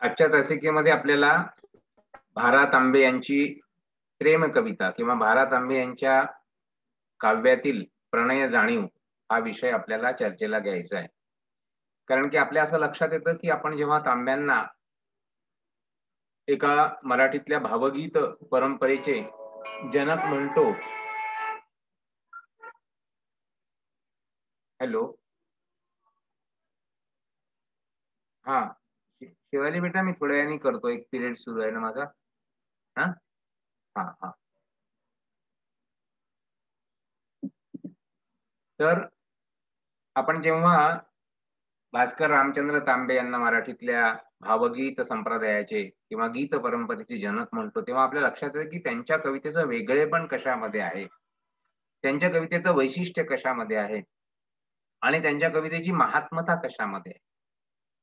आजच्या तासिकेमध्ये आपल्याला भा. तांबे यांची प्रेम कविता किंवा भा. तांबे यांच्या काव्यातील प्रणय जाणीव हा विषय आपल्याला चर्चेला घ्यायचा आहे. कारण की आपल्या असं लक्षात येतं की आपण जेव्हा तांब्यांना एका मराठीतल्या भावगीत परंपरेचे जनक म्हणतो. हॅलो, हा शिवाली बेटा, मी थोड्या वेळाने करतो, एक पिरियड सुरू आहे ना माझा. हा हा हा तर आपण जेव्हा भास्कर रामचंद्र तांबे यांना मराठीतल्या भावगीत संप्रदायाचे किंवा गीत परंपरेचे जनक म्हणतो, तेव्हा आपल्या लक्षात येतं की त्यांच्या कवितेचं वेगळेपण कशामध्ये आहे, त्यांच्या कवितेचं वैशिष्ट्य कशामध्ये आहे आणि त्यांच्या कवितेची महात्मता कशामध्ये आहे.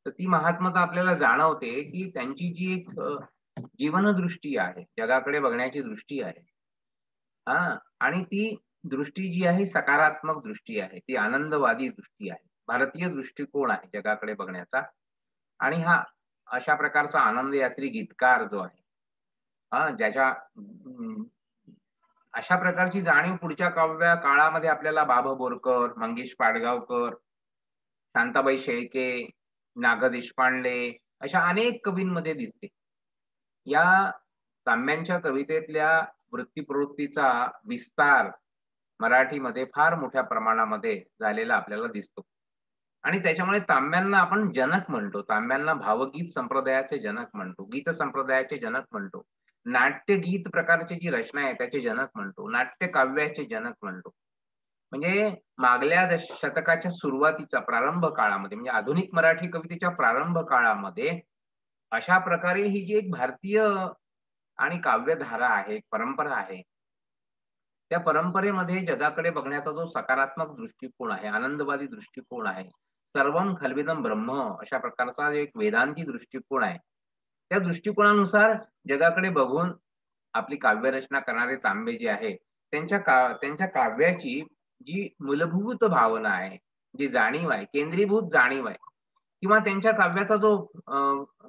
तर ती महात्मता आपल्याला जाणवते की त्यांची जी एक जीवनदृष्टी आहे, जगाकडे बघण्याची दृष्टी आहे, आणि ती दृष्टी जी आहे सकारात्मक दृष्टी आहे, ती आनंदवादी दृष्टी आहे, भारतीय दृष्टिकोन आहे जगाकडे बघण्याचा. आणि हा अशा प्रकारचा आनंद यात्री गीतकार जो आहे, ज्याच्या अशा प्रकारची जाणीव पुढच्या काळामध्ये आपल्याला बाबा बोरकर, मंगेश पाडगावकर, शांताबाई शेळके, ना. देशपांडे अशा अनेक कवींमध्ये दिसते. या तांब्यांच्या कवितेतल्या वृत्ती-प्रवृत्तीचा विस्तार मराठीमध्ये फार मोठ्या प्रमाणामध्ये झालेला आपल्याला दिसतो. आणि त्याच्यामुळे तांब्यांना आपण जनक म्हणतो. तांब्यांना भावगीत संप्रदायाचे जनक म्हणतो, गीत संप्रदायाचे जनक म्हणतो, नाट्यगीत प्रकारची जी रचना आहे त्याचे जनक म्हणतो, नाट्य काव्याचे जनक म्हणतो. म्हणजे मागल्या शतकाच्या सुरुवातीचा प्रारंभ काळामध्ये, म्हणजे आधुनिक मराठी कवितेच्या प्रारंभ काळामध्ये अशा प्रकारे ही जी एक भारतीय आणि काव्यधारा आहे, परंपरा आहे, त्या परंपरेमध्ये जगाकडे बघण्याचा जो सकारात्मक दृष्टिकोन आहे, आनंदवादी दृष्टिकोन आहे, सर्वम खल्विदम ब्रह्म अशा प्रकारचा एक वेदांती दृष्टिकोन आहे, त्या दृष्टिकोनानुसार जगाकडे बघून आपली काव्यरचना करणारे तांबे जे आहे, त्यांच्या काव्याची जी मूलभूत भावना आहे, जी जाणीव आहे, केंद्रीभूत जाणीव आहे, किंवा त्यांच्या काव्याचा जो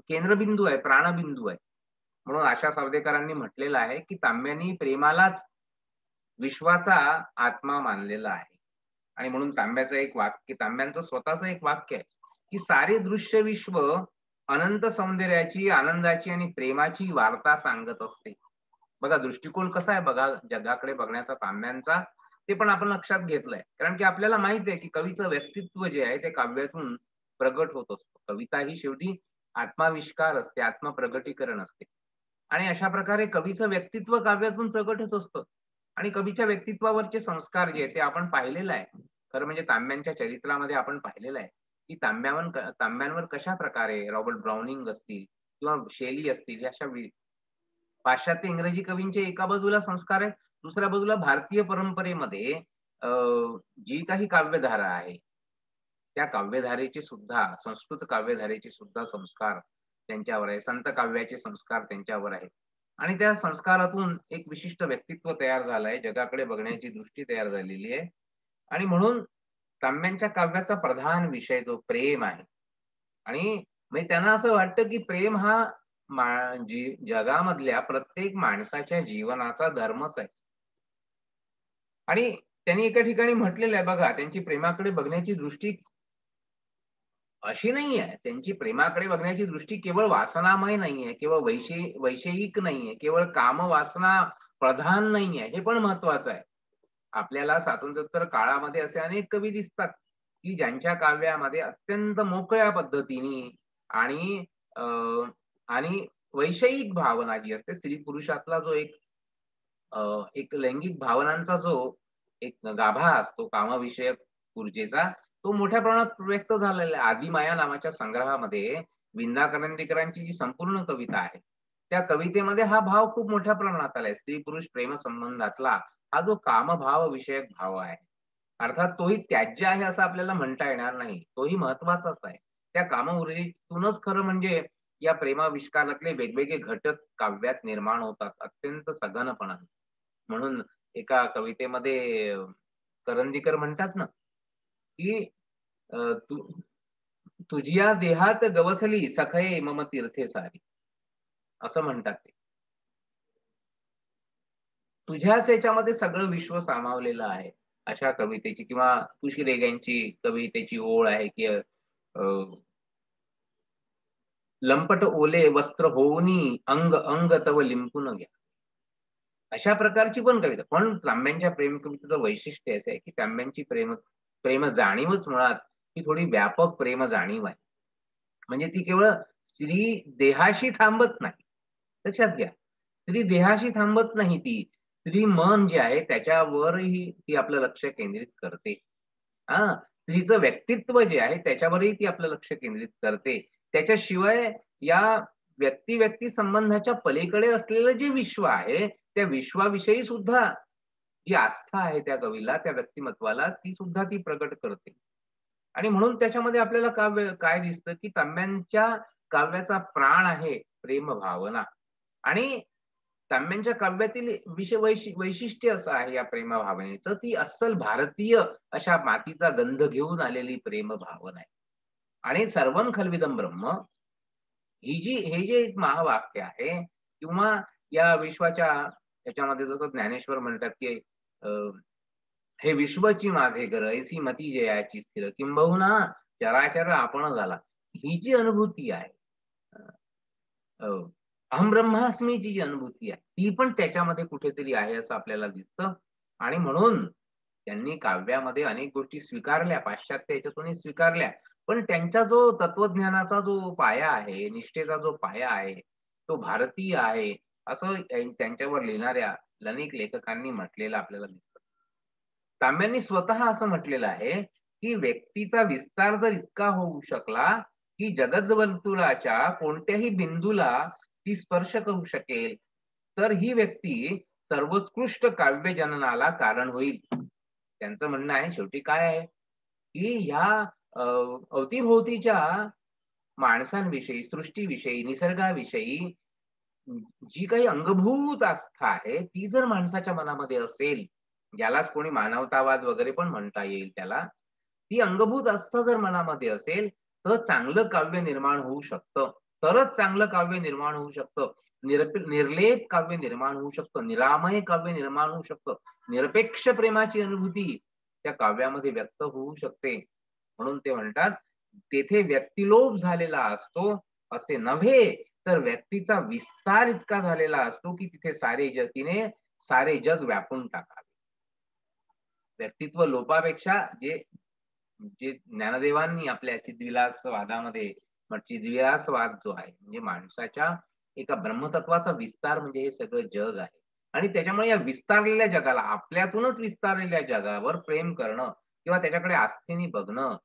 केंद्रबिंदू आहे, प्राणबिंदू आहे. म्हणून आशा सावदेकरांनी म्हटलेलं आहे की तांब्यांनी प्रेमालाच विश्वाचा आत्मा मानलेला आहे. आणि म्हणून तांब्याचं एक वाक्य, तांब्यांचं स्वतःचं एक वाक्य आहे की सारे दृश्य विश्व अनंत सौंदर्याची, आनंदाची आणि प्रेमाची वार्ता सांगत असते. बघा दृष्टिकोन कसा आहे, बघा जगाकडे बघण्याचा तांब्यांचा, ते पण आपण लक्षात घेतलंय. कारण की आपल्याला माहित आहे की कवीचं व्यक्तित्व जे आहे ते काव्यातून प्रगट होत असतं. कविता ही शेवटी आत्माविष्कार असते, आत्मप्रगटीकरण असते. आणि अशा प्रकारे कवीचं व्यक्तित्व काव्यातून प्रगट होत असतं. आणि कवीच्या व्यक्तित्वावरचे संस्कार जे आहेत ते आपण पाहिलेलं आहे. खरं म्हणजे तांब्यांच्या चरित्रामध्ये आपण पाहिलेलं आहे की तांब्यांवर कशा प्रकारे रॉबर्ट ब्राउनिंग असतील किंवा शेली असतील, अशा पाश्चात्य इंग्रजी कवींचे एका बाजूला संस्कार आहेत, दुसऱ्या बाजूला भारतीय परंपरेमध्ये जी काही काव्यधारा आहे, त्या काव्यधारेचे सुद्धा, संस्कृत काव्यधारेचे सुद्धा संस्कार त्यांच्यावर आहे, संत काव्याचे संस्कार त्यांच्यावर आहेत. आणि त्या संस्कारातून एक विशिष्ट व्यक्तित्व तयार झालंय, जगाकडे बघण्याची दृष्टी तयार झालेली आहे. आणि म्हणून तांब्यांच्या काव्याचा प्रधान विषय जो प्रेम आहे, आणि म्हणजे त्यांना असं वाटतं की प्रेम हा जगामधल्या प्रत्येक माणसाच्या जीवनाचा धर्मच आहे. आणि त्यांनी एका ठिकाणी म्हटलेलं आहे बघा, त्यांची प्रेमाकडे बघण्याची दृष्टी अशी नाही आहे, त्यांची प्रेमाकडे बघण्याची दृष्टी केवळ वासनामय नाहीये, केवळ वैषयिक नाहीये, केवळ कामवासना प्रधान नाहीये, हे पण महत्वाचं आहे. आपल्याला स्वातंत्र्योत्तर काळामध्ये असे अनेक कवी दिसतात की ज्यांच्या काव्यामध्ये अत्यंत मोकळ्या पद्धतीने आणि आणि वैषयिक भावना जी असते, स्त्री पुरुषातला जो एक लैंगिक भावनांचा जो एक गाभा असतो कामविषयक ऊर्जेचा, तो मोठ्या प्रमाणात व्यक्त झालेला आहे. आदिमाया नावाच्या संग्रहामध्ये विंदा करंदीकरांची जी संपूर्ण कविता आहे, त्या कवितेमध्ये हा भाव खूप मोठ्या प्रमाणात आलाय. स्त्री पुरुष प्रेम संबंधातला हा जो कामभाव विषयक भाव आहे, अर्थात तोही त्याज्य आहे असं आपल्याला म्हणता येणार नाही, तोही महत्वाचाच आहे. त्या काम ऊर्जेतूनच खरं म्हणजे या प्रेमाविष्कारातले वेगवेगळे घटक काव्यात निर्माण होतात अत्यंत सघनपणाने. म्हणून एका कवितेमध्ये करंदीकर म्हणतात ना की तू तुझिया देहात गवसली सखये मम तीर्थे सारी, असं म्हणतात ते. तुझ्याच याच्यामध्ये सगळं विश्व सामावलेलं आहे, अशा कवितेची किंवा तुळशी रेग्यांची कवितेची ओळ आहे की लंपट ओले वस्त्र होऊनी अंग अंग तव लिंपून घ्या. अशा प्रकारची पण कविता. पण तांब्यांच्या प्रेम कवितेचं वैशिष्ट्य असं आहे की तांब्यांची प्रेम प्रेम जाणीवच मुळात ही थोडी व्यापक प्रेम जाणीव आहे. म्हणजे ती केवळ स्त्री देहाशी थांबत नाही. लक्षात घ्या. स्त्री देहाशी थांबत नाही ती. स्त्री मन जे आहे त्याच्यावरही ती आपलं लक्ष केंद्रित करते. हां, स्त्रीचं व्यक्तित्व जे आहे त्याच्यावरही ती आपलं लक्ष केंद्रित करते. त्याच्याशिवाय या व्यक्ती-व्यक्ती संबंधाच्या पलीकडे असलेलं जे विश्व आहे, त्या विश्वाविषयी सुद्धा जी आस्था आहे त्या कवीला, त्या व्यक्तिमत्त्वाला ती सुद्धा ती प्रकट करते. आणि म्हणून त्याच्यामध्ये आपल्याला काव्य काय दिसतं, की तांब्यांच्या काव्याचा प्राण आहे प्रेम भावना. आणि तांब्यांच्या काव्यातील वैशिष्ट्य असं आहे या प्रेम भावनेचं, ती अस्सल भारतीय अशा मातीचा गंध घेऊन आलेली प्रेम भावना आहे. आणि सर्वं खल्विदं ब्रह्म हे जे एक महावाक्य आहे किंवा या विश्वाच्या याच्यामध्ये जसं ज्ञानेश्वर म्हणतात, की अ, हे विश्वची माझे घर ऐसी मती जयाची स्थिर किंबहुना चराचर आपण झाला. ही जी अनुभूती आहे, अ, अहम ब्रह्मास्मीची जी अनुभूती आहे, ती पण त्याच्यामध्ये कुठेतरी आहे असं आपल्याला दिसतं. आणि म्हणून त्यांनी काव्यामध्ये अनेक गोष्टी स्वीकारल्या, पाश्चात्य याच्यातूनही स्वीकारल्या. पण त्यांचा जो तत्वज्ञानाचा जो पाया आहे, निष्ठेचा जो पाया आहे, तो भारतीय आहे, असं त्यांच्यावर लिहिणाऱ्या अनेक लेखकांनी म्हटलेलं आपल्याला दिसतं. तांब्यांनी स्वतः असं म्हटलेलं आहे, की व्यक्तीचा विस्तार जर इतका होऊ शकला, की जगद्वर्तुळाच्या कोणत्याही बिंदूला ती स्पर्श करू शकेल, तर ही व्यक्ती सर्वोत्कृष्ट काव्यजननाला कारण होईल. त्यांचं म्हणणं आहे शेवटी काय आहे, की ह्या अ, अवतीभोवतीच्या माणसांविषयी, सृष्टीविषयी, निसर्गाविषयी जी काही अंगभूत आस्था आहे, ती जर माणसाच्या मनामध्ये असेल, ज्यालाच कोणी मानवतावाद वगैरे पण म्हणता येईल त्याला. ती अंगभूत आस्था जर मनामध्ये असेल, तर चांगलं काव्य निर्माण होऊ शकतं. तरच चांगलं काव्य निर्माण होऊ शकतं. निर्लेप काव्य निर्माण होऊ शकतं. निरामय काव्य निर्माण होऊ शकतं. निरपेक्ष प्रेमाची अनुभूती त्या काव्यामध्ये व्यक्त होऊ शकते. म्हणून ते म्हणतात, तेथे व्यक्तिलोप झालेला असतो, असे नव्हे, तर व्यक्तीचा विस्तार इतका झालेला असतो, की तिथे तिने सारे जग व्यापून टाकावे. व्यक्तित्व लोपापेक्षा जे जे ज्ञानदेवांनी आपल्या चिद्विलासवादामध्ये चिद्विलासवाद जो आहे, म्हणजे माणसाच्या एका ब्रह्मतत्वाचा विस्तार म्हणजे हे सगळं जग आहे. आणि त्याच्यामुळे या विस्तारलेल्या जगाला, आपल्यातूनच विस्तारलेल्या जगावर प्रेम करणं किंवा त्याच्याकडे आस्थेने बघणं,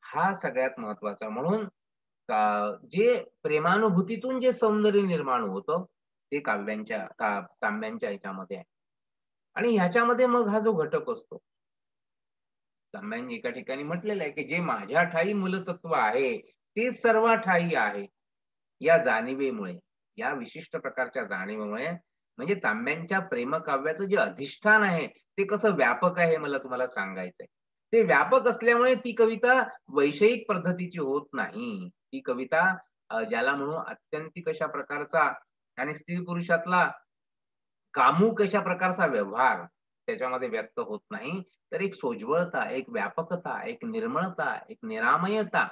हा सगळ्यात महत्वाचा. म्हणून जे प्रेमानुभूतीतून जे सौंदर्य निर्माण होतं, ते तांब्यांच्या ह्याच्यामध्ये आहे. आणि ह्याच्यामध्ये मग हा जो घटक असतो, तांब्यांनी एका ठिकाणी म्हटलेलं आहे, की जे माझ्या ठायी मूलतत्व आहे, ते सर्व ठायी आहे. या जाणिवेमुळे, या विशिष्ट प्रकारच्या जाणीवेमुळे म्हणजे तांब्यांच्या प्रेमकाव्याचं जे अधिष्ठान आहे, ते कसं व्यापक आहे हे मला तुम्हाला सांगायचंय. ते व्यापक असल्यामुळे ती कविता वैषयिक पद्धतीची होत नाही. ती कविता ज्याला म्हणू आत्यंतिक अशा प्रकारचा आणि स्त्री-पुरुषातला कामुक अशा प्रकारचा व्यवहार त्याच्यामध्ये व्यक्त होत नाही. तर एक सोज्वळता, एक व्यापकता, एक निर्मळता, एक निरामयता,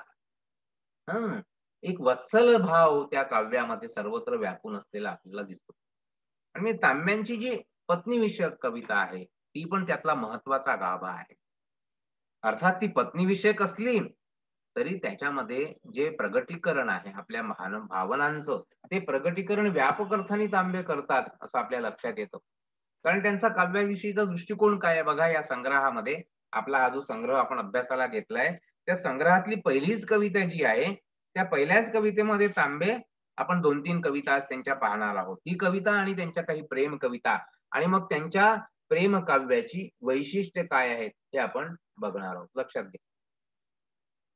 हं, एक वत्सल भाव त्या काव्यामध्ये सर्वत्र व्यापून असलेला आपल्याला दिसतो. आणि तांब्यांची जी पत्नीविषयक कविता आहे, ती पण त्यातला महत्वाचा गाभा आहे. अर्थात ती पत्नीविषयक असली, तरी त्याच्यामध्ये जे प्रगटीकरण आहे आपल्या भावनांचं, ते प्रगटीकरण व्यापक अर्थाने तांबे करतात, असं आपल्या लक्षात येतं. कारण त्यांचा काव्याविषयीचा दृष्टिकोन काय आहे बघा या संग्रहामध्ये. आपला हा जो संग्रह आपण अभ्यासाला घेतलाय, त्या संग्रहातली पहिलीच कविता जी आहे, त्या पहिल्याच कवितेमध्ये तांबे आपण 2-3 कविता आज त्यांच्या पाहणार आहोत. ही कविता आणि त्यांच्या काही प्रेम कविता आणि मग त्यांच्या प्रेम काव्याची वैशिष्ट्य काय आहेत, हे आपण बघणार आहोत. लक्षात घ्या.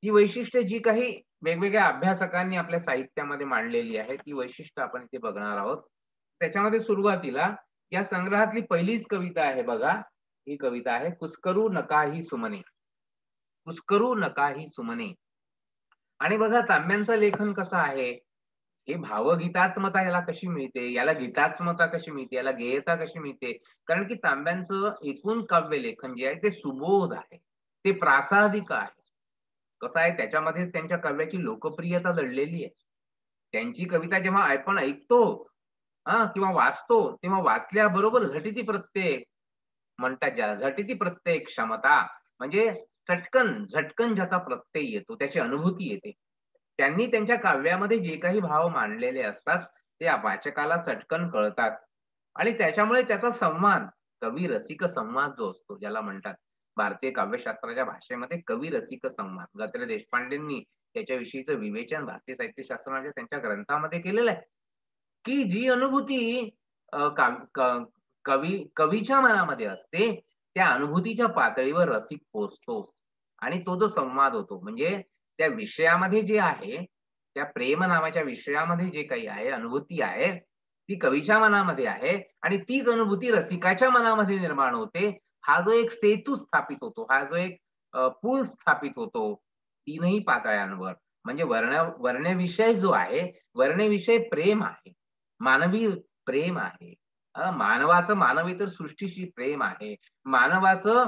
ही वैशिष्ट्ये जी काही वेगवेगळ्या अभ्यासकांनी आपल्या साहित्यामध्ये मांडलेली आहे, ती वैशिष्ट्य आपण इथे बघणार आहोत. त्याच्यामध्ये सुरुवातीला या संग्रहातली पहिलीच कविता आहे बघा. ही कविता आहे कुस्करू नकाही सुमने. कुस्करू नकाही सुमने. आणि बघा तांब्यांचं लेखन कसं आहे, हे भावगीतात्मता याला कशी मिळते, याला गीतात्मता कशी मिळते, याला गेयता कशी मिळते? कारण की तांब्यांचं एकूण काव्य लेखन जे आहे ते सुबोध आहे. ते प्रासादिक आहे. कसं आहे त्याच्यामध्येच त्यांच्या काव्याची लोकप्रियता दडलेली आहे. त्यांची कविता जेव्हा आपण ऐकतो किंवा वाचतो, तेव्हा वाचल्याबरोबर झटिती प्रत्यय म्हणतात ज्याला, झटिती प्रत्यय क्षमता म्हणजे झटकन ज्याचा प्रत्यय येतो, त्याची अनुभूती येते. त्यांनी त्यांच्या काव्यामध्ये जे काही भाव मांडलेले असतात, ते वाचकाला चटकन कळतात आणि त्याच्यामुळे त्याचा संवाद, कवी रसिक संवाद जो असतो, ज्याला म्हणतात भारतीय काव्यशास्त्राच्या भाषेमध्ये कवी रसिक संवाद. गद्रे देशपांडेंनी त्याच्याविषयीचं विवेचन भारतीय साहित्यशास्त्राच्या त्यांच्या ग्रंथामध्ये केलेलं आहे, की जी अनुभूती अ, काव क कवीच्या मनामध्ये असते, त्या अनुभूतीच्या पातळीवर रसिक पोहोचतो आणि तो जो संवाद होतो म्हणजे त्या विषयामध्ये जे आहे, त्या प्रेम नावाच्या विषयामध्ये जे काही आहे, अनुभूती आहे, ती कवीच्या मनामध्ये आहे आणि तीच अनुभूती रसिकाच्या मनामध्ये निर्माण होते. हा जो एक सेतू स्थापित होतो, हा जो एक पूल स्थापित होतो, तीनही पातळ्यांवर. म्हणजे वर्णविषय जो आहे, वर्णविषय प्रेम आहे. मानवी प्रेम आहे. मानवाचं मानवी तर सृष्टीशी प्रेम आहे. मानवाचं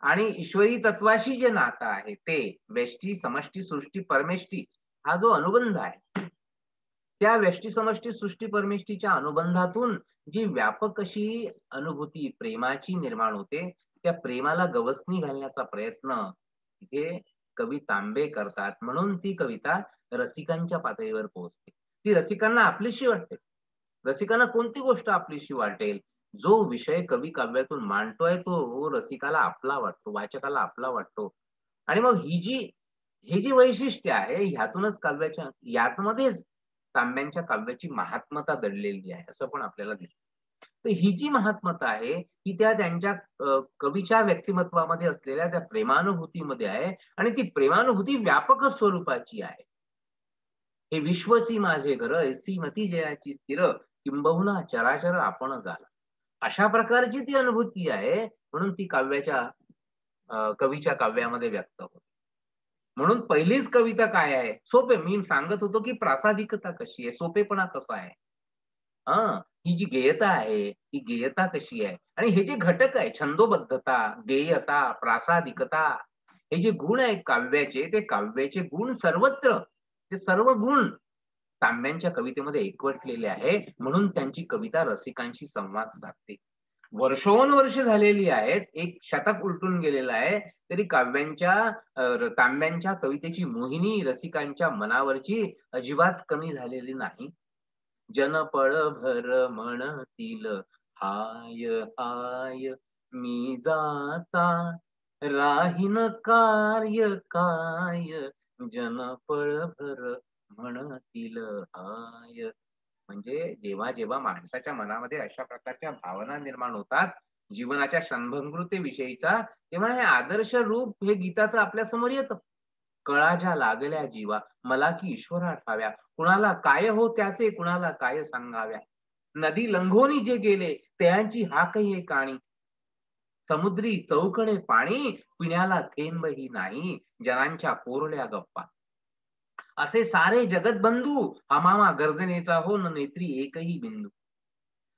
आणि ईश्वरी तत्वाशी जे नातं आहे ते व्यष्टी, समष्टी, सृष्टी, परमेष्टी हा जो अनुबंध आहे, त्या व्यष्टी, समष्टी, सृष्टी, परमेष्टीच्या अनुबंधातून जी व्यापक अशी अनुभूती प्रेमाची निर्माण होते, त्या प्रेमाला गवसणी घालण्याचा प्रयत्न इथे कवी तांबे करतात. म्हणून ती कविता रसिकांच्या पातळीवर पोहोचते. ती रसिकांना आपलीशी वाटते. रसिकांना कोणती गोष्ट आपलीशी वाटेल? जो विषय कवी काव्यातून मांडतोय तो रसिकाला आपला वाटतो, वाचकाला आपला वाटतो. आणि मग ही जी वैशिष्ट्य आहे ह्यातूनच यामध्येच तांब्यांच्या काव्याची महात्मता दडलेली आहे, असं पण आपल्याला दिसतं. तर ही जी महात्मता आहे, ही त्या त्यांच्या कवीच्या व्यक्तिमत्वामध्ये असलेल्या त्या प्रेमानुभूतीमध्ये आहे आणि ती प्रेमानुभूती व्यापक स्वरूपाची आहे. हे विश्वची माझे घर, ऐसी मती जयाची स्थिर, किंबहुना चराचर आपण झाला. अशा प्रकारची ती अनुभूती आहे, म्हणून ती कवीच्या काव्यामध्ये व्यक्त होते. म्हणून पहिलीच कविता काय आहे? सोपे मी सांगत होतो, की प्रासादिकता कशी आहे? सोपेपणा कसा आहे? ही जी गेयता आहे, ही गेयता कशी आहे? आणि हे जे घटक आहे छंदोबद्धता, गेयता, प्रासादिकता हे जे गुण आहेत काव्याचे, ते काव्याचे गुण सर्वत्र, ते सर्व गुण तांब्यांच्या कवितेमध्ये एकवटलेले आहे. म्हणून त्यांची कविता रसिकांशी संवाद साधते. वर्षोनवर्ष झालेली आहेत. एक शतक उलटून गेलेलं आहे. तरी तांब्यांच्या कवितेची मोहिनी रसिकांच्या मनावरची अजिबात कमी झालेली नाही. जन पळभर म्हणतील हाय हाय मी जाता राहीन कार्य काय जन पळभर म्हणतील हाय. म्हणजे जेव्हा जेव्हा माणसाच्या मनामध्ये अशा प्रकारच्या भावना निर्माण होतात जीवनाच्या क्षणभंगुरतेविषयीचा, तेव्हा हे आदर्श रूप हे गीताचं आपल्या समोर येतं. कळा लागल्या जीवा मला की ईश्वरा ठाव्या, कुणाला काय हो त्याचे कुणाला काय सांगाव्या. नदी लंघोनी जे गेले त्यांची हाकही काणी, समुद्री चौकणे पाणी पिण्याला थेंबही नाही, जनांच्या कोरड्या गप्पा. असे सारे जगतबंधू हमामा गर्जनेचा हो न नेत्री एकही बिंदू.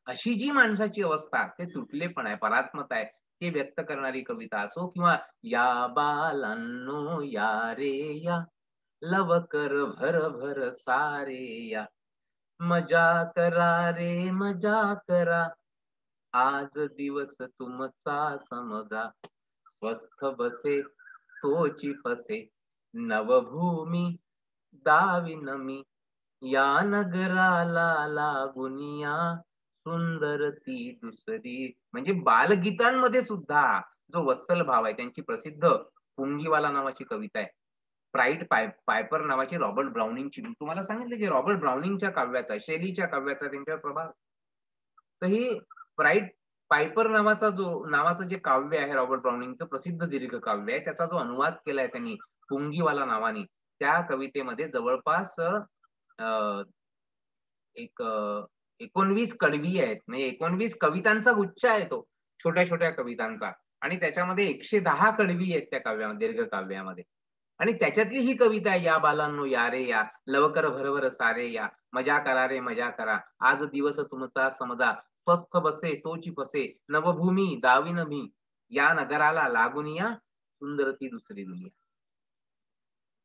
अशी जी माणसाची अवस्था असते, तुटलेपण आहे, परात्मता आहे, ते व्यक्त करणारी कविता असो किंवा या बालांनो या रे या, लवकर भर भर सारे या, मजा करा रे मजा करा, आज दिवस तुमचा समजा, स्वस्थ बसे तोची फसे, नवभूमी दाविन मी, या नगराला लागुनिया, सुंदर ती दुसरी. म्हणजे बालगीतांमध्ये सुद्धा जो वत्सल भाव आहे, त्यांची प्रसिद्ध पुंगीवाला नावाची कविता आहे. पायपर नावाची रॉबर्ट ब्राउनिंगची. तुम्हाला सांगितलं की रॉबर्ट ब्राउनिंगच्या काव्याचा, शेलीच्या काव्याचा त्यांच्यावर प्रभाव. तर ही प्राईड पायपर नावाचं जे काव्य आहे रॉबर्ट ब्राउनिंगचं प्रसिद्ध दीर्घ काव्य आहे, त्याचा जो अनुवाद केलाय त्यांनी पुंगीवाला नावाने, त्या कवितेमध्ये जवळपास एक 19 कडवी आहेत. म्हणजे 19 कवितांचा गुच्छ आहे तो, छोट्या-छोट्या कवितांचा आणि त्याच्यामध्ये 110 कडवी आहेत त्या दीर्घ काव्यामध्ये. आणि त्याच्यातली ही कविता आहे, या बालांनो या रे या, लवकर भरभर सारे या, मजा करा रे मजा करा, आज दिवस तुमचा समजा, स्वस्थ बसे तोची फसे, नवभूमी दाविन मी, या नगराला लागून या, सुंदर ती दुसरी दुनिया.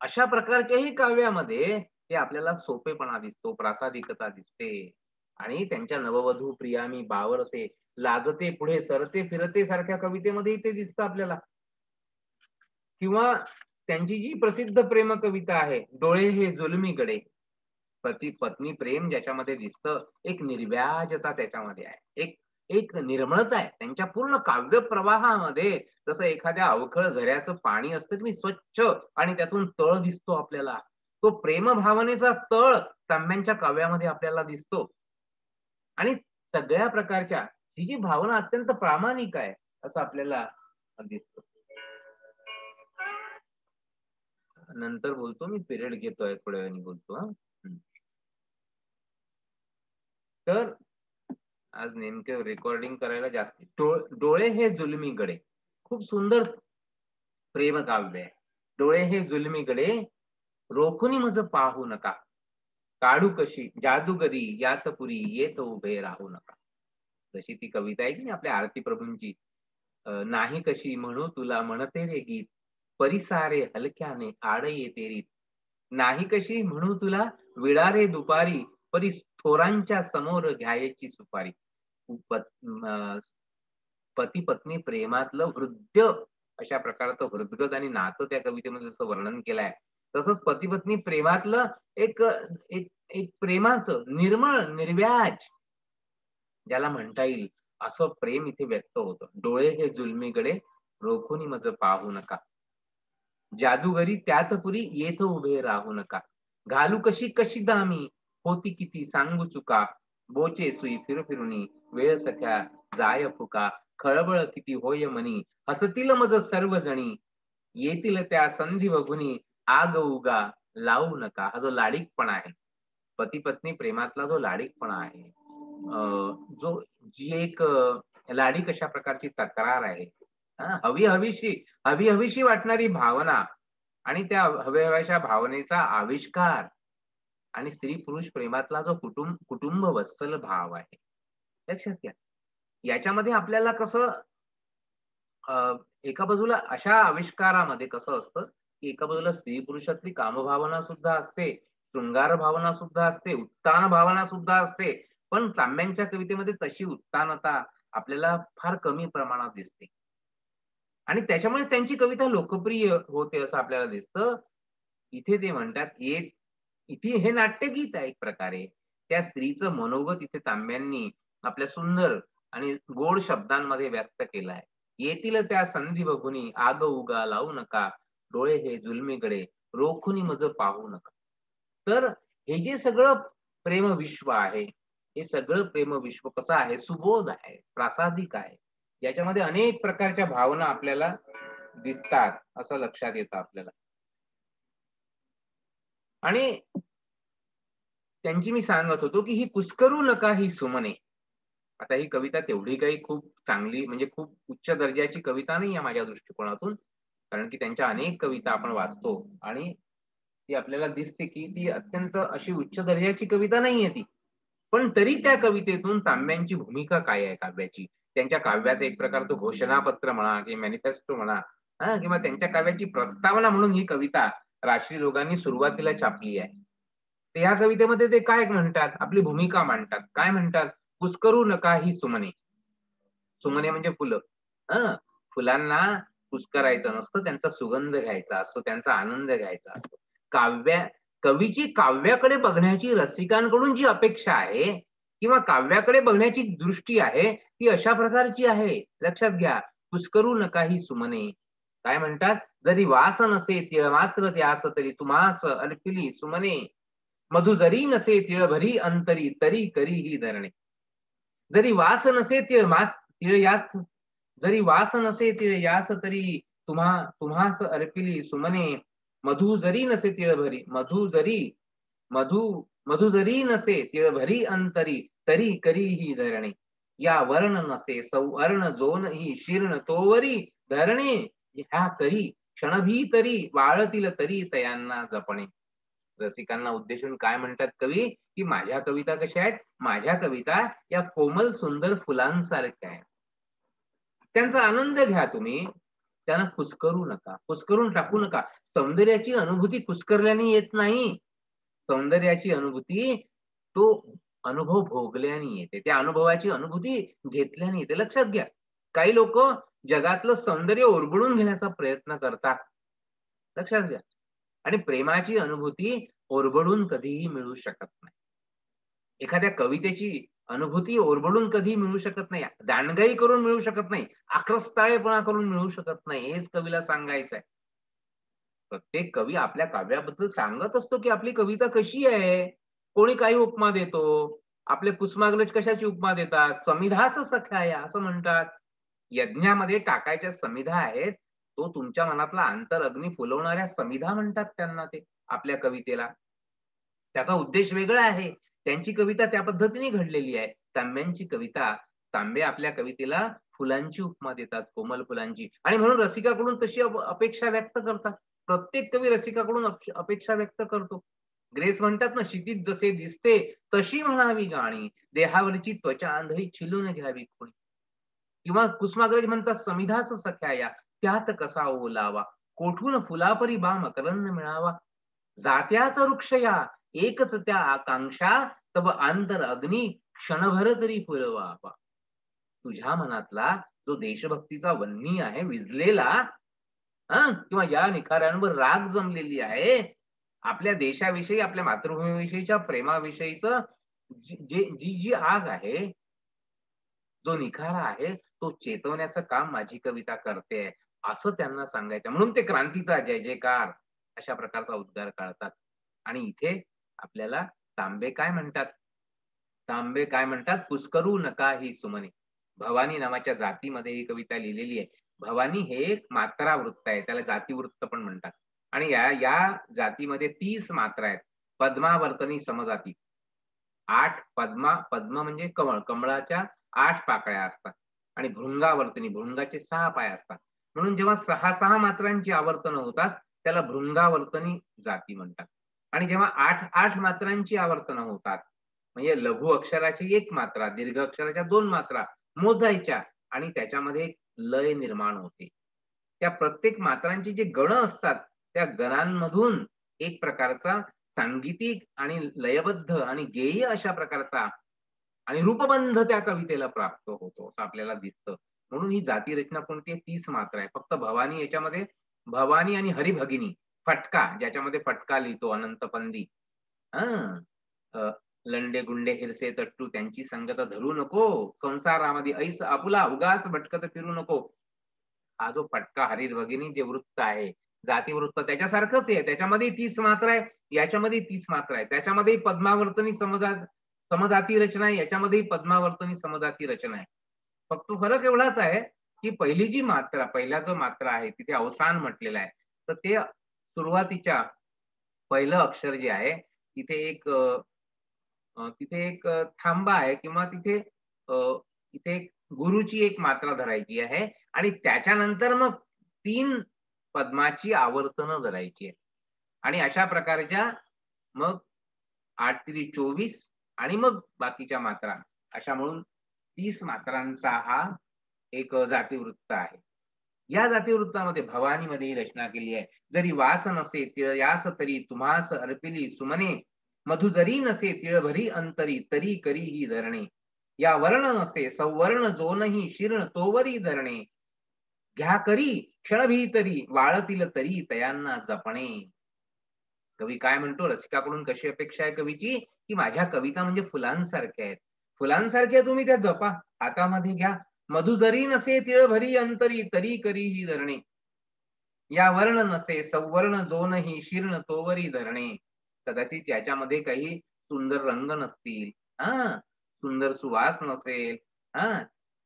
अशा प्रकारच्याही काव्यामध्ये ते आपल्याला सोपेपणा दिसतो, प्रासादिकता दिसते आणि त्यांच्या नववधू प्रिया मी बावरते, लाजते पुढे सरते फिरते सारख्या कवितेमध्ये ते दिसतं आपल्याला. किंवा त्यांची जी प्रसिद्ध प्रेम कविता आहे, डोळे हे जुलमी गडे, पती पत्नी प्रेम ज्याच्यामध्ये दिसतं, एक निर्व्याजता त्याच्यामध्ये आहे, एक एक निर्मळता आहे त्यांच्या पूर्ण काव्य प्रवाहामध्ये. जसं एखाद्या अवखळ झऱ्याचं पाणी असतं की नाही, स्वच्छ, आणि त्यातून तळ दिसतो आपल्याला, तो प्रेम भावनेचा तळ तांब्यांच्या काव्यामध्ये आपल्याला दिसतो. आणि सगळ्या प्रकारच्या ही जी भावना अत्यंत प्रामाणिक आहे असं आपल्याला दिसतं. नंतर बोलतो मी, पिरियड घेतोय, थोड्या वेळाने बोलतो हा. तर आज नेमके रेकॉर्डिंग करायला जास्त. डोळे हे जुलमी गडे, खूप सुंदर प्रेम काव्य आहे. डोळे हे जुलमी गडे, रोखुनी मज पाहू नका, काढू कशी जादूगरी यात पुरी, येत उभे राहू नका. जशी ती कविता आहे की नाही आपल्या आरती प्रभूंची, नाही कशी म्हणू तुला म्हणते रे गीत, परिसारे हलक्याने आड येते रीत, नाही कशी म्हणू तुला विडारे दुपारी, परी थोरांच्या समोर घ्यायची सुपारी. पती पत्नी प्रेमातलं हृदय, अशा प्रकारचं हृदगत आणि नातं त्या कवितेमध्ये जसं वर्णन केलंय, तसंच पती पत्नी प्रेमातलं एक एक एक प्रेमाचं निर्मळ निर्व्याज ज्याला म्हणता येईल, असं प्रेम इथे व्यक्त होतं. डोळे हे जुलमीकडे रोखून मज पाहू नका, जादूगरी त्यात पुरी येथ उभे राहू नका, घालू कशी कशी दामी, होती किती सांगू चुका, बोचे सुई फिरुनी, वेळ सख्या जाय फुका, खळबळ किती होय मनी, हसतील मज सर्व जणी, येतील त्या संधी बघुनी, आग उगा लावू नका. हा जो लाडिकपणा आहे, पती पत्नी प्रेमातला जो लाडिकपणा आहे, जो जी एक लाडी कशा प्रकारची तक्रार आहे, हवी हवीशी वाटणारी भावना, आणि त्या हव्याशा भावनेचा आविष्कार, आणि स्त्री पुरुष प्रेमातला जो कुटुंब वत्सल भाव आहे, लक्षात घ्या. याच्यामध्ये आपल्याला कसं एका बाजूला अशा आविष्कारामध्ये कसं असतं की एका बाजूला स्त्री पुरुषातली कामभावना सुद्धा असते, शृंगार भावना सुद्धा असते, उत्तान भावना सुद्धा असते, पण तांब्यांच्या कवितेमध्ये तशी उत्तानता आपल्याला फार कमी प्रमाणात दिसते आणि त्याच्यामुळे त्यांची कविता लोकप्रिय होते असं आपल्याला दिसतं. इथे ते म्हणतात, इथे हे नाट्यगीत आहे एक प्रकारे. त्या स्त्रीचं मनोगत इथे तांब्यांनी आपल्या सुंदर आणि गोड शब्दांमध्ये व्यक्त केलं आहे. येतील त्या संधी बघुनी, आग उगा लावू नका, डोळे हे जुलमीकडे रोखुनी मज पाहू नका. तर हे जे सगळं प्रेमविश्व आहे, हे सगळं प्रेमविश्व कसं आहे, सुबोध आहे, प्रासादिक आहे. याच्यामध्ये अनेक प्रकारच्या भावना आपल्याला दिसतात असं लक्षात येतं आपल्याला. आणि त्यांची मी सांगत होतो की ही कुस्करू नका ही सुमने. आता ही कविता तेवढी काही खूप चांगली म्हणजे खूप उच्च दर्जाची कविता नाही आहे माझ्या दृष्टिकोनातून, कारण की त्यांच्या अनेक कविता आपण वाचतो आणि ती आपल्याला दिसते की ती अत्यंत अशी उच्च दर्जाची कविता नाहीये ती. पण तरी त्या कवितेतून तांब्यांची भूमिका काय आहे काव्याची, त्यांच्या काव्याचं एक प्रकारचं घोषणापत्र म्हणा किंवा मॅनिफेस्टो म्हणा, किंवा त्यांच्या काव्याची प्रस्तावना म्हणून ही कविता राष्ट्रीय लोकांनी सुरुवातीला छापली आहे. तर ह्या कवितेमध्ये ते काय म्हणतात, आपली भूमिका मांडतात. काय म्हणतात, कुस्करू नका ही सुमने. सुमने म्हणजे फुलं. फुलांना कुस्करायचं नसतं, त्यांचा सुगंध घ्यायचा असतो, त्यांचा आनंद घ्यायचा असतो. कवीची काव्याकडे बघण्याची रसिकांकडून जी अपेक्षा आहे किंवा काव्याकडे बघण्याची दृष्टी आहे ती अशा प्रकारची आहे, लक्षात घ्या. कुस्करू नका ही सुमने. काय म्हणतात, जरी वास नसे तिळ मात्र त्यास तरी तुम्हास अर्पिली सुमने, मधु जरी नसे तिळ भरी अंतरी तरी करी ही धरणे. जरी वास नसे तिळ यास, जरी वास नसे तिळ यास तरी तुम्हास अर्पिली सुमने, मधु जरी नसे तिळ भरी मधु जरी नसे तिळ भरी अंतरी तरी करी ही धरणे. या वर्ण नसे सौवर्ण जोन ही शीर्ण तोवरी धरणे, ह्या करी क्षणभी तरी वाळतील तरी तयांना जपणे. रसिकांना उद्देशून काय म्हणतात कवी, की माझ्या कविता कशा आहेत, माझ्या कविता या कोमल सुंदर फुलांसारख्या आहेत. त्यांचा आनंद घ्या तुम्ही, त्यांना कुस्करू नका, कुस्करून टाकू नका. सौंदर्याची अनुभूती कुस्करल्याने येत नाही. सौंदर्याची अनुभूती तो अनुभव भोगल्याने येते. त्या अनुभवाची अनुभूती घेतल्याने येते. लक्षात घ्या. काही लोक जगातलं सौंदर्य ओरबडून घेण्याचा प्रयत्न करतात. लक्षात घ्या. आणि प्रेमाची अनुभूती ओरबडून कधीही मिळू शकत नाही. एखाद्या कवितेची अनुभूती ओरबडून कधी मिळू शकत नाही. दांडगाई करून मिळू शकत नाही. आक्रस्ताळेपणा करून मिळू शकत नाही. हेच कवीला सांगायचं आहे. प्रत्येक कवी आपल्या काव्याबद्दल सांगत असतो, की आपली कविता कशी आहे. कोणी काही उपमा देतो. आपले कुसुमाग्रज कशाची उपमा देतात? समिधाच सख्या आहे असं म्हणतात. यज्ञामध्ये टाकायच्या समिधा आहेत. तो तुमच्या मनातला अंतरअग्नी फुलवणाऱ्या समिधा म्हणतात त्यांना ते, आपल्या कवितेला. त्याचा उद्देश वेगळा आहे. त्यांची कविता त्या पद्धतीने घडलेली आहे. तांब्यांची कविता, तांबे आपल्या कवितेला फुलांची उपमा देतात, कोमल फुलांची. आणि म्हणून रसिकाकडून तशी अपेक्षा व्यक्त करतात. प्रत्येक कवी रसिकाकडून अपेक्षा व्यक्त करतो. ग्रेस म्हणतात ना, क्षितिज जसे दिसते तशी म्हणावी गाणी, देहावरची त्वचा आंधळी छिलून घ्यावी कोणी. किंवा कुसुमाग्रज म्हणतात, समिधाच सख्या या, त्यात कसा ओलावा, कोठून फुलापरी बा मकरंद मिळावा. जात्याच वृक्ष या, एकच त्या आकांक्षा, तब आंतर अग्नी क्षणभर तरी फुलवावा. तुझ्या मनातला जो देशभक्तीचा वन्नी आहे विझलेला, किंवा ज्या निखाऱ्यांवर राग जमलेली आहे, आपल्या देशाविषयी, आपल्या मातृभूमीविषयीच्या प्रेमाविषयीच जी जी आग आहे, जो निखारा आहे, तो चेतवण्याचं काम माझी कविता करते, असं त्यांना सांगायचं. म्हणून ते क्रांतीचा जय जयकार अशा प्रकारचा उद्गार काढतात. आणि इथे आपल्याला तांबे काय म्हणतात? तांबे काय म्हणतात? कुस्करू नका ही सुमने. भवानी नावाच्या जातीमध्ये ही कविता लिहिलेली आहे. भवानी हे एक मात्रा वृत्त आहे. त्याला जातीवृत्त पण म्हणतात. आणि या या जातीमध्ये 30 मात्रा आहेत. पद्मावर्तनी समजाती. 8 पद्म म्हणजे कमळ. कमळाच्या 8 पाकळ्या असतात. आणि भृंगावर्तनी, भृंगाचे 6 पाय असतात. म्हणून जेव्हा 6 मात्रांची आवर्तनं होतात, त्याला भृंगावर्तनी जाती म्हणतात. आणि जेव्हा 8 मात्रांची आवर्तनं होतात, म्हणजे लघु अक्षराची 1 मात्रा, दीर्घ अक्षराच्या 2 मात्रा मोजायच्या आणि त्याच्यामध्ये एक लय निर्माण होते. त्या प्रत्येक मात्रांचे जे गण असतात, त्या गणांमधून एक प्रकारचा सांगीतिक आणि लयबद्ध आणि गेय अशा प्रकारचा आणि रूपबंध त्या कवितेला प्राप्त होतो, असं आपल्याला दिसतं. म्हणून ही जाती रचना कोणती आहे? 30 मात्रा आहे. फक्त भवानी याच्यामध्ये, भवानी आणि हरिभगिनी, फटका, ज्याच्यामध्ये फटका लिहितो अनंत पंदी. लंडे गुंडे हिरसे तट्टू त्यांची संगत धरू नको, संसारामध्ये ऐस आपुला उगाच भटकत फिरू नको. हा जो फटका हरिभगिनी जे वृत्त आहे, जाती वृत्त, त्याच्यासारखंच आहे. त्याच्यामध्ये 30 मात्रा आहे, याच्यामध्ये 30 मात्रा आहे. त्याच्यामध्ये पद्मावर्तनी समजाती रचना आहे, याच्यामध्ये पद्मावर्तनी समजाती रचना आहे. फक्त फरक एवढाच आहे, की पहिली जी मात्रा, पहिला जो मात्रा आहे तिथे अवसान म्हटलेलं आहे. तर ते सुरुवातीच्या पहिलं अक्षर जे आहे, तिथे एक थांबा आहे, किंवा इथे एक गुरुची एक मात्रा धरायची आहे आणि त्याच्यानंतर मग 3 पद्माची आवर्तनं धरायची आहे. आणि अशा प्रकारच्या मग 8 तिरी 24 आणि मग बाकीच्या मात्रा, अशा म्हणून 30 मात्रांचा हा एक जातीवृत्त आहे. या जातीवृत्तामध्ये भवानीमध्ये ही रचना केली आहे. जरी वास नसे तिळयास तरी तुम्हास अर्पिली सुमने, मधु जरी नसे तिळभरी अंतरी तरी करी ही धरणे. या वर्ण नसे सौवर्ण जोनही शिर्ण तोवरी धरणे. घ्या करी क्षणभी तरी वाळतील तरी तयांना जपणे. कवी काय म्हणतो? रसिकाकडून कशी अपेक्षा आहे कवीची, की माझ्या कविता म्हणजे फुलांसारख्या आहेत. फुलांसारख्या तुम्ही त्या जपा, हातामध्ये घ्या. मधु जरी नसे तिळभरी अंतरी तरी करी ही धरणे. या वर्ण नसे सौवर्ण जोनही शीर्ण तोवरी धरणे. कदाचित याच्यामध्ये काही सुंदर रंग नसतील, सुंदर सुवास नसेल,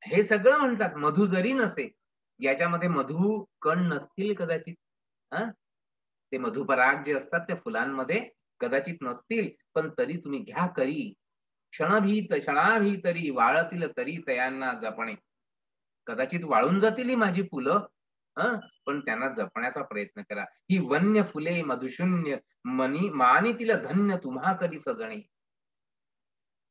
हे सगळं म्हणतात. मधु जरी नसे, याच्यामध्ये मधु कण नसतील कदाचित, ते मधुपराग जे असतात त्या फुलांमध्ये कदाचित नसतील, पण तरी तुम्ही घ्या करी. क्षणाभी तरी वाळतील तरी तयांना जपणे. कदाचित वाळून जातील ही माझी फुलं, पण त्यांना जपण्याचा प्रयत्न करा. ही वन्य फुले मधुशून्य मानितील धन्य तुम्हा कधी सजणे.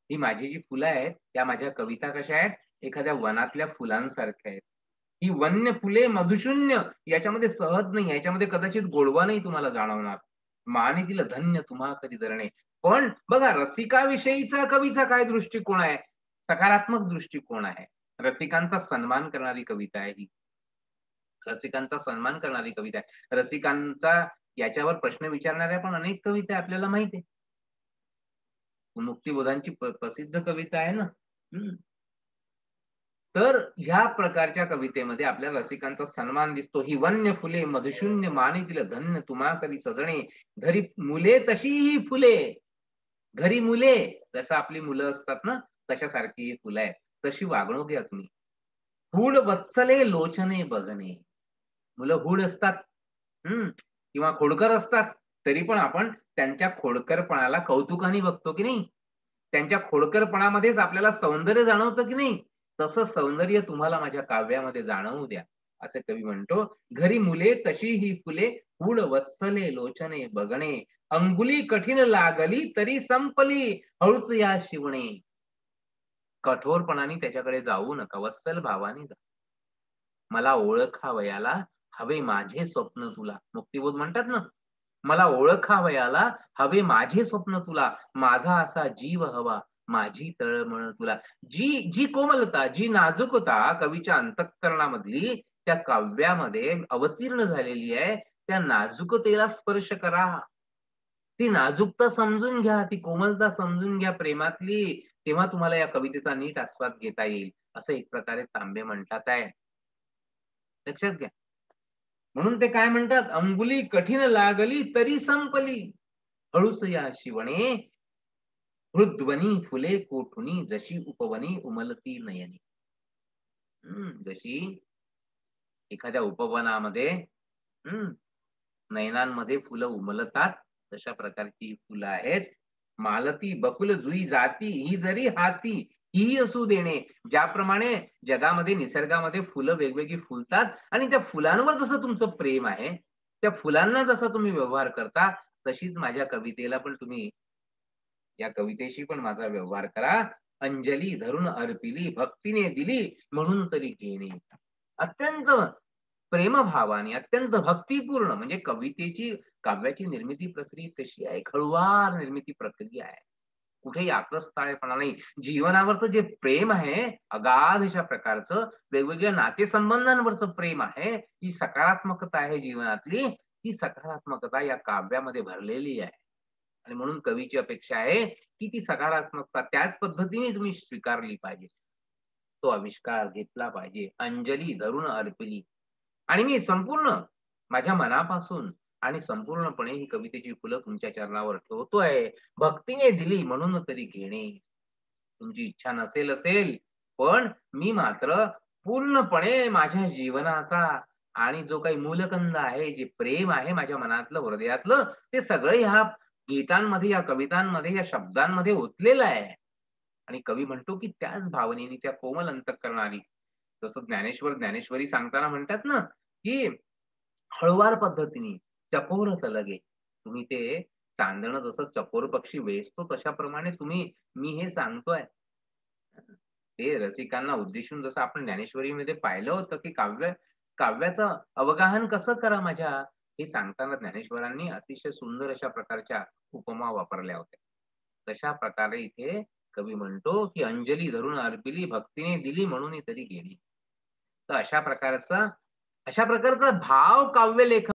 ही माझी जी फुलं आहेत, त्या माझ्या कविता कशा आहेत? एखाद्या वनातल्या फुलांसारख्या आहेत. ही वन्य फुले मधुशून्य याच्यामध्ये सहज नाही, याच्यामध्ये कदाचित गोडवा नाही तुम्हाला जाणवणार. मानितील धन्य तुम्हा कधी धरणे. पण बघा रसिकाविषयीचा कवीचा काय दृष्टिकोन आहे? सकारात्मक दृष्टिकोन आहे. रसिकांचा सन्मान करणारी कविता आहे ही. रसिकांचा सन्मान करणारी कविता आहे. रसिकांचा याच्यावर प्रश्न विचारणाऱ्या पण अनेक कविता आपल्याला माहिती आहे. मुक्तिबोधांची प्रसिद्ध कविता आहे ना. तर ह्या प्रकारच्या कवितेमध्ये आपल्या रसिकांचा सन्मान दिसतो. ही वन्य फुले मधुशून्य मानितील धन्य तुम्हा कधी सजणे. घरी मुले तशी ही फुले. घरी मुले जसं आपली मुलं असतात ना, तशासारखी ही फुलं आहेत. तशी वागणूक घ्या तुम्ही. हूड वत्सले लोचने बघणे. मुलं हूड असतात. किंवा खोडकर असतात. तरी पण आपण त्यांच्या खोडकरपणाला कौतुकाने बघतो की नाही? त्यांच्या खोडकरपणामध्येच आपल्याला सौंदर्य जाणवतं की नाही? तसं सौंदर्य तुम्हाला माझ्या काव्यामध्ये जाणवू द्या, असं कवी म्हणतो. घरी मुले तशी ही फुले, हूड वत्सले लोचने बघणे. अंगुली कठीण लागली तरी संपली, हळूच या शिवणे. कठोरपणाने त्याच्याकडे जाऊ नका, वत्सल भावाने जा. मला ओळखावयाला हवे माझे स्वप्न तुला. मुक्तिबोध म्हणतात ना, मला ओळखावयाला हवे माझे स्वप्न तुला. माझा असा जीव हवा, माझी तळमळ तुला. जी जी कोमलता, जी नाजूकता कवीच्या अंतःकरणामधली त्या काव्यामध्ये अवतीर्ण झालेली आहे, त्या नाजूकतेला स्पर्श करा. ती नाजूकता समजून घ्या, ती कोमलता समजून घ्या प्रेमातली. तेव्हा तुम्हाला या कवितेचा नीट आस्वाद घेता येईल, असं एक प्रकारे तांबे म्हणतात आहे. लक्षात घ्या. म्हणून ते काय म्हणतात? अंगुली कठीण लागली तरी संपली, हळूच या शिवणे. हृद्वनी फुले कोठुनी, जशी उपवनी उमलती नयनी. जशी एखाद्या उपवनामध्ये नयनांमध्ये फुलं उमलतात, तशा प्रकारची फुलं आहेत. मालती बकुल जुई जाती, ही जरी हाती ही असू देणे. ज्याप्रमाणे जगामध्ये निसर्गामध्ये फुलं वेगवेगळी फुलतात आणि त्या फुलांवर जसं तुमचं प्रेम आहे, त्या फुलांना जसा तुम्ही व्यवहार करता, तशीच माझ्या कवितेला पण तुम्ही, या कवितेशी पण माझा व्यवहार करा. अंजली धरून अर्पिली, भक्तीने दिली म्हणून तरी घेणे. अत्यंत प्रेमभावाने, अत्यंत भक्तिपूर्ण, म्हणजे कवितेची, काव्याची निर्मिती प्रक्रिया कशी आहे? हळुवार निर्मिती प्रक्रिया आहे. कुठेही आक्रस्ताळेपणा नाही. जीवनावरचं जे प्रेम आहे, अगाध अशा प्रकारचं, वेगवेगळ्या नातेसंबंधांवरचं प्रेम आहे, ही सकारात्मकता आहे जीवनातली. ती सकारात्मकता या काव्यामध्ये भरलेली आहे. आणि म्हणून कवीची अपेक्षा आहे की ती सकारात्मकता त्याच पद्धतीने तुम्ही स्वीकारली पाहिजे. तो आविष्कार घेतला पाहिजे. अंजली धरून अर्पिली. आणि मी संपूर्ण माझ्या मनापासून आणि संपूर्णपणे ही कवितेची फुलं तुमच्या चरणावर ठेवतोय. भक्तीने दिली म्हणून तरी घेणे. तुमची इच्छा असेल, पण मी मात्र पूर्णपणे माझ्या जीवनाचा आणि जो काही मूलकंद आहे, जे प्रेम आहे माझ्या मनातलं, हृदयातलं, ते सगळं ह्या गीतांमध्ये, या कवितांमध्ये, या शब्दांमध्ये ओतलेलं आहे. आणि कवी म्हणतो की त्याच भावनेने, त्या कोमल अंतःकरणाने, जसं ज्ञानेश्वरी सांगताना म्हणतात ना, की हळुवार पद्धतीने, चकोर तलगे. तुम्ही ते चांदणं जसं चकोर पक्षी वेचतो, तशाप्रमाणे तुम्ही, मी हे सांगतोय. ते रसिकांना उद्देशून जसं आपण ज्ञानेश्वरीमध्ये पाहिलं होतं, की काव्याचं अवगाहन कसं करा माझ्या, हे सांगताना ज्ञानेश्वरांनी अतिशय सुंदर अशा प्रकारच्या उपमा वापरल्या होत्या. तशा प्रकारे इथे कवी म्हणतो, की अंजली धरून अर्पिली, भक्तीने दिली म्हणून तरी गेली. तर अशा प्रकारचा भाव काव्य लेखन